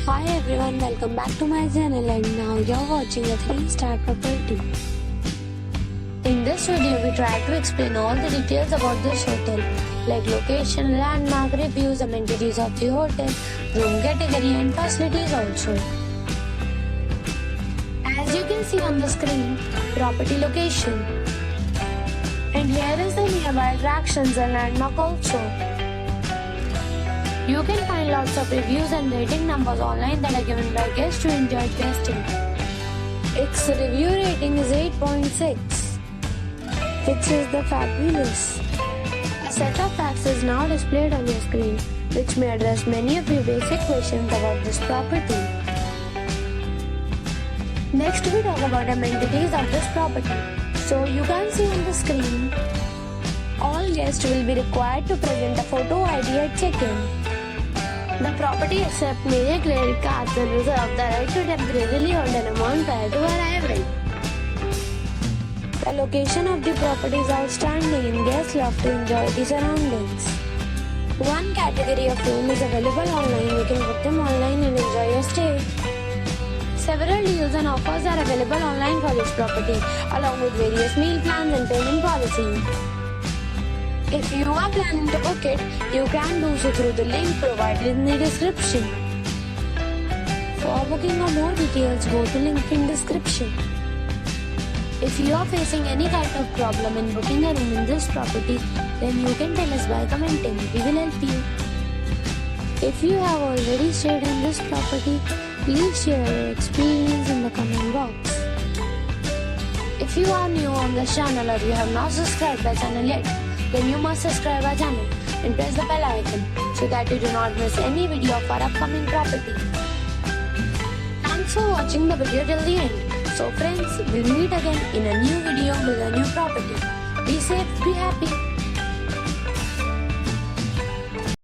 Hi everyone, welcome back to my channel and now you're watching a 3-star property. In this video, we try to explain all the details about this hotel, like location, landmark, reviews, amenities of the hotel, room category and facilities also. As you can see on the screen, property location. And here is the nearby attractions and landmark also. You can find lots of reviews and rating numbers online that are given by guests who enjoyed their stay. Its review rating is 8.6, which is the fabulous. A set of facts is now displayed on your screen, which may address many of your basic questions about this property. Next, we talk about amenities of this property. So you can see on the screen, all guests will be required to present a photo ID at check-in. The property accepts major credit cards and reserves the right to temporarily hold an amount prior to arrival. The location of the property is outstanding and guests love to enjoy the surroundings. One category of room is available online. You can book them online and enjoy your stay. Several deals and offers are available online for this property, along with various meal plans and payment policies. If you are planning to book it, you can do so through the link provided in the description. For booking or more details, go to link in description. If you are facing any kind of problem in booking a room in this property, then you can tell us by commenting. We will help you. If you have already stayed in this property, please share your experience in the comment box. If you are new on this channel or you have not subscribed our channel yet, then you must subscribe our channel and press the bell icon so that you do not miss any video of our upcoming property. Thanks for watching the video till the end. So friends, we'll meet again in a new video with a new property. Be safe, be happy.